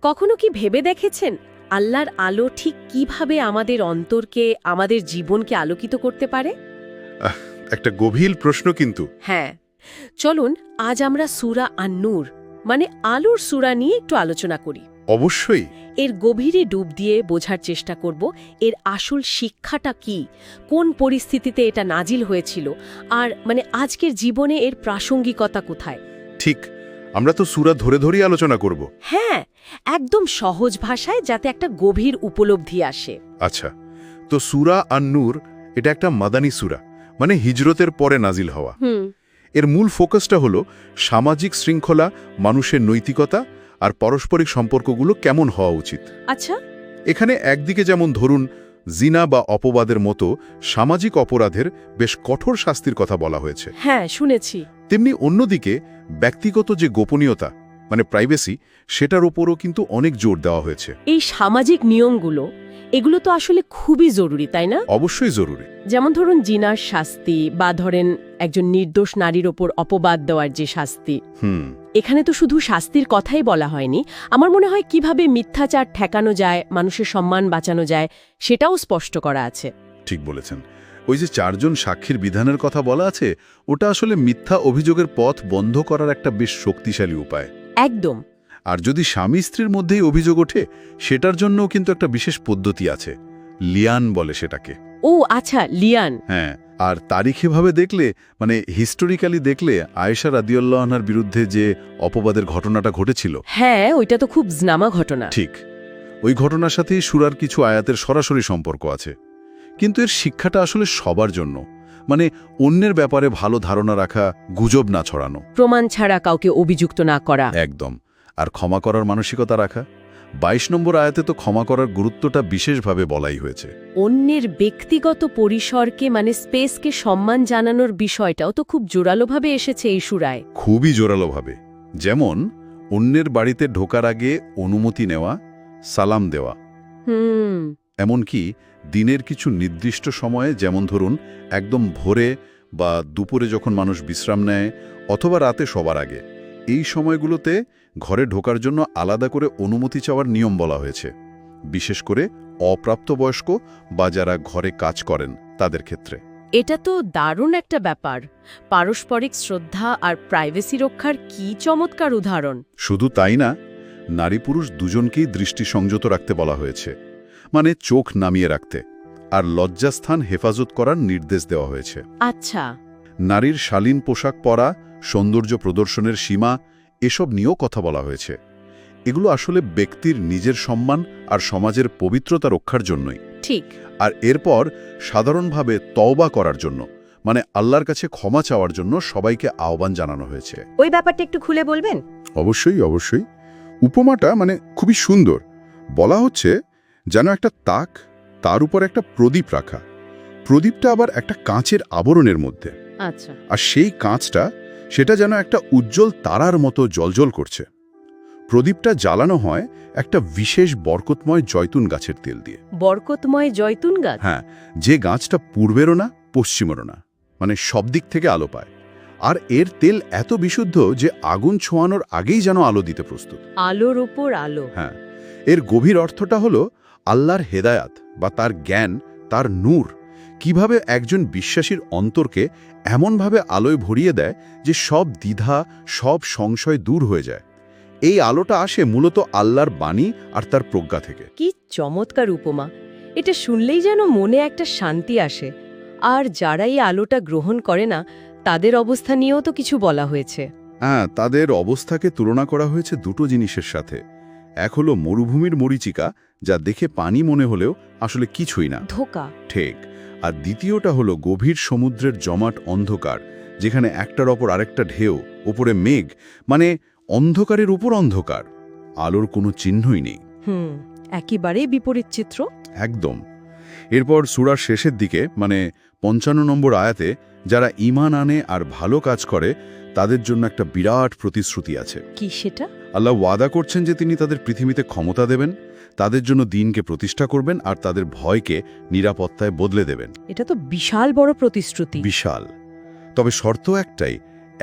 কখনো কি ভেবে দেখেছেন আল্লাহর আলো ঠিক কিভাবে আমাদের অন্তরকে, আমাদের জীবনকে আলোকিত করতে পারে? আহ, একটা গভীর প্রশ্ন কিন্তু। হ্যাঁ, চলুন আজ আমরা সূরা আন-নূর মানে আলোর সূরা নিয়ে একটু আলোচনা করি। অবশ্যই। এর গভীরে ডুব দিয়ে বোঝার চেষ্টা করব এর আসল শিক্ষাটা কি, কোন পরিস্থিতিতে এটা নাজিল হয়েছিল, আর আজকের জীবনে এর প্রাসঙ্গিকতা কোথায়। ঠিক, আমরা তো সূরা ধরে ধরেই আলোচনা করব। হ্যাঁ, একদম সহজ ভাষায়, যাতে একটা গভীর উপলব্ধি আসে। আচ্ছা, তো সূরা আন-নূর এটা একটা মাদানী সূরা, মানে হিজরতের পরে নাজিল হওয়া। এর মূল ফোকাসটা হলো সামাজিক শৃঙ্খলা, মানুষের নৈতিকতা আর পারস্পরিক সম্পর্কগুলো কেমন হওয়া উচিত। আচ্ছা। এখানে একদিকে যেমন ধরুন জিনা বা অপবাদের মতো সামাজিক অপরাধের বেশ কঠোর শাস্তির কথা বলা হয়েছে। হ্যাঁ, শুনেছি। তেমনি অন্যদিকে ব্যক্তিগত যে গোপনীয়তা মানে প্রাইভেসি, সেটার উপরও কিন্তু অনেক জোর দেওয়া হয়েছে। এই সামাজিক নিয়মগুলো, এগুলো তো আসলে খুবই জরুরি, তাই না? অবশ্যই জরুরি। যেমন ধরুন জিনার শাস্তি, বা ধরেন একজন নির্দোষ নারীর ওপর অপবাদ দেওয়ার যে শাস্তি। এখানে তো শুধু শাস্তির কথাই বলা হয়নি, আমার মনে হয় কিভাবে মিথ্যাচার ঠেকানো যায়, মানুষের সম্মান বাঁচানো যায়, সেটাও স্পষ্ট করা আছে। ঠিক বলেছেন। ওই যে 4 জন সাক্ষীর বিধানের কথা বলা আছে, ওটা আসলে মিথ্যা অভিযোগের পথ বন্ধ করার একটা বেশ শক্তিশালী উপায়। একদম। আর যদি স্বামী স্ত্রীর মধ্যেই অভিযোগ ওঠে, সেটার জন্যও কিন্তু একটা বিশেষ পদ্ধতি আছে, লিয়ান বলে সেটাকে। ও আচ্ছা, লিয়ান। হ্যাঁ, আর তারিখেভাবে দেখলে মানে হিস্টোরিক্যালি দেখলে আয়েশা রাদিয়াল্লাহু আনহার বিরুদ্ধে যে অপবাদের ঘটনাটা ঘটেছিল, হ্যাঁ, ওইটা তো খুব জানা ঘটনা। ঠিক ওই ঘটনার সাথেই সূরার কিছু আয়াতের সরাসরি সম্পর্ক আছে। কিন্তু এর শিক্ষাটা আসলে সবার জন্য, মানে অন্যের ব্যাপারে ভালো ধারণা রাখা, গুজব না ছড়ানো, প্রমাণ ছাড়া কাউকে অভিযুক্ত না করা। একদম। আর ক্ষমা করার মানসিকতা রাখা। 22 নম্বর আয়াতে তো ক্ষমা করার গুরুত্বটা বিশেষভাবে বলাই হয়েছে। অন্যের ব্যক্তিগত পরিসরকে স্পেসকে সম্মান জানানোর বিষয়টাও তো খুব জোরালোভাবে এসেছে এই সূরায়। খুবই জোরালোভাবে। যেমন অন্যের বাড়িতে ঢোকার আগে অনুমতি নেওয়া, সালাম দেওয়া। এমনকি দিনের কিছু নির্দিষ্ট সময়ে, যেমন ধরুন একদম ভোরে বা দুপুরে যখন মানুষ বিশ্রাম নেয়, অথবা রাতে সবার আগে, এই সময়গুলোতে ঘরে ঢোকার জন্য আলাদা করে অনুমতি চাওয়ার নিয়ম বলা হয়েছে, বিশেষ করে অপ্রাপ্তবয়স্ক বা যারা ঘরে কাজ করেন তাদের ক্ষেত্রে। এটা তো দারুণ একটা ব্যাপার। পারস্পরিক শ্রদ্ধা আর প্রাইভেসি রক্ষার কি চমৎকার উদাহরণ। শুধু তাই না, নারী পুরুষ দুজনকেই দৃষ্টি সংযত রাখতে বলা হয়েছে, মানে চোখ নামিয়ে রাখতে, আর লজ্জাস্থান হেফাজত করার নির্দেশ দেওয়া হয়েছে। আচ্ছা। নারীর শালীন পোশাক পরা, সৌন্দর্য প্রদর্শনের সীমা, এসব নিয়েও কথা বলা হয়েছে। এগুলো আসলে ব্যক্তির নিজের সম্মান আর সমাজের পবিত্রতা রক্ষার জন্যই। ঠিক। আর এরপর সাধারণভাবে তওবা করার জন্য, মানে আল্লাহর কাছে ক্ষমা চাওয়ার জন্য সবাইকে আহ্বান জানানো হয়েছে। ওই ব্যাপারটা একটু খুলে বলবেন? অবশ্যই অবশ্যই। উপমাটা খুবই সুন্দর। বলা হচ্ছে যেন একটা তাক, তার উপর একটা প্রদীপ রাখা, প্রদীপটা আবার একটা কাঁচের আবরণের মধ্যে। আচ্ছা। আর সেই কাঁচটা, সেটা যেন একটা উজ্জ্বল তারার মতো জ্বলজ্বল করছে। প্রদীপটা জ্বালানো হয় একটা বিশেষ বরকতময় জয়তুন গাছের তেল দিয়ে। বরকতময় জয়তুন গাছ? হ্যাঁ, যে গাছটা পূর্বেরও না পশ্চিমেরও না, মানে সব দিক থেকে আলো পায়। আর এর তেল এত বিশুদ্ধ যে আগুন ছোঁয়ানোর আগেই যেন আলো দিতে প্রস্তুত। আলোর উপর আলো। হ্যাঁ, এর গভীর অর্থটা হলো আল্লাহর হেদায়াত বা তার জ্ঞান, তার নূর কিভাবে একজন বিশ্বাসীর অন্তরকে এমনভাবে আলোয় ভরিয়ে দেয় যে সব দ্বিধা, সব সংশয় দূর হয়ে যায়। এই আলোটা আসে মূলত আল্লাহর বাণী আর তার প্রজ্ঞা থেকে। কি চমৎকার উপমা! এটা শুনলেই যেন মনে একটা শান্তি আসে। আর যারা এই আলোটা গ্রহণ করে না, তাদের অবস্থা নিয়েও তো কিছু বলা হয়েছে। হ্যাঁ, তাদের অবস্থাকে তুলনা করা হয়েছে দুটো জিনিসের সাথে। এক হলো মরুভূমির মরীচিকা, যা দেখে পানি মনে হলেও আসলে কিছুই না, ধোঁকা। ঠিক। আর দ্বিতীয়টা হলো গভীর সমুদ্রের জমাট অন্ধকার, যেখানে একটার ওপর আরেকটা ঢেউ, ওপরে মেঘ, মানে অন্ধকারের উপর অন্ধকার, আলোর কোনো চিহ্নই নেই। একেবারেই বিপরীত চিত্র। একদম। এরপর সূরার শেষের দিকে, 55 নম্বর আয়াতে, যারা ঈমান আনে আর ভালো কাজ করে তাদের জন্য একটা বিরাট প্রতিশ্রুতি আছে। কি সেটা? আল্লাহ ওয়াদা করছেন যে তিনি তাদের পৃথিবীতে ক্ষমতা দেবেন, তাদের জন্য দ্বীনকে প্রতিষ্ঠা করবেন আর তাদের ভয়কে নিরাপত্তায় বদলে দেবেন। এটা তো বিশাল বড় প্রতিশ্রুতি। বিশাল। তবে শর্ত একটাই,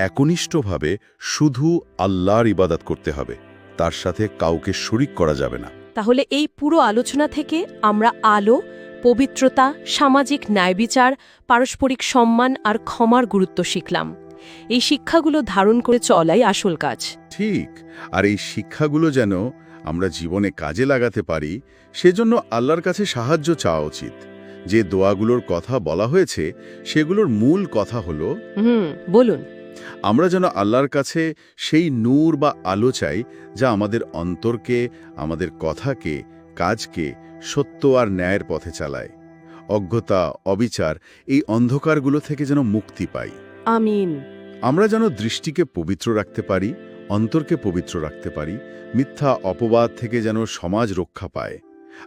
একনিষ্ঠভাবে শুধু আল্লাহর ইবাদত করতে হবে, তার সাথে কাউকে শরিক করা যাবে না। তাহলে এই পুরো আলোচনা থেকে আমরা আলো, পবিত্রতা, সামাজিক ন্যায়বিচার, পারস্পরিক সম্মান আর ক্ষমার গুরুত্ব শিখলাম। এই শিক্ষাগুলো ধারণ করে চলাই আসল কাজ। ঠিক, আর এই শিক্ষাগুলো যেন আমরা জীবনে কাজে লাগাতে পারি, সেজন্য আল্লাহর কাছে সাহায্য চাওয়া উচিত। যে দোয়াগুলোর কথা বলা হয়েছে সেগুলোর মূল কথা হলো বলুন। আমরা যেন আল্লাহর কাছে সেই নূর বা আলো চাই যা আমাদের অন্তরকে, আমাদের কথাকে, কাজকে সত্য আর ন্যায়ের পথে চালায়। অজ্ঞতা, অবিচার, এই অন্ধকারগুলো থেকে যেন মুক্তি পাই। আমিন। আমরা যেন দৃষ্টিকে পবিত্র রাখতে পারি, অন্তরকে পবিত্র রাখতে পারি, মিথ্যা অপবাদ থেকে যেন সমাজ রক্ষা পায়,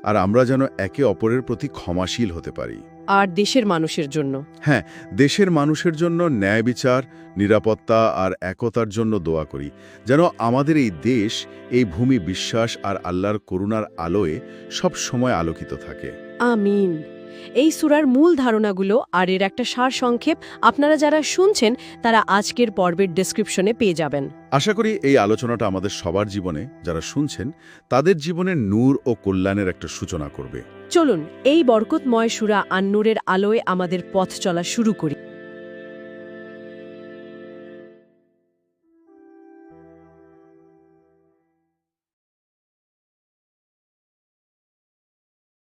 আর আমরা যেন একে অপরের প্রতি ক্ষমাশীল হতে পারি। আর দেশের মানুষের জন্য? হ্যাঁ, দেশের মানুষের জন্য ন্যায় বিচার, নিরাপত্তা আর একতার জন্য দোয়া করি, যেন আমাদের এই দেশ, এই ভূমি বিশ্বাস আর আল্লাহর করুণার আলোয় সব সময় আলোকিত থাকে। আমিন। এই সূরার মূল ধারণাগুলো আর এর একটা সারসংক্ষেপ আপনারা যারা শুনছেন তারা আজকের পর্বের ডেসক্রিপশনে পেয়ে যাবেন। আশা করি এই আলোচনাটা আমাদের সবার জীবনে, যারা শুনছেন তাদের জীবনের নূর ও কল্যাণের একটা সূচনা করবে। চলুন এই বরকতময় সূরা আন-নূরের আলোয় আমাদের পথ চলা শুরু করি।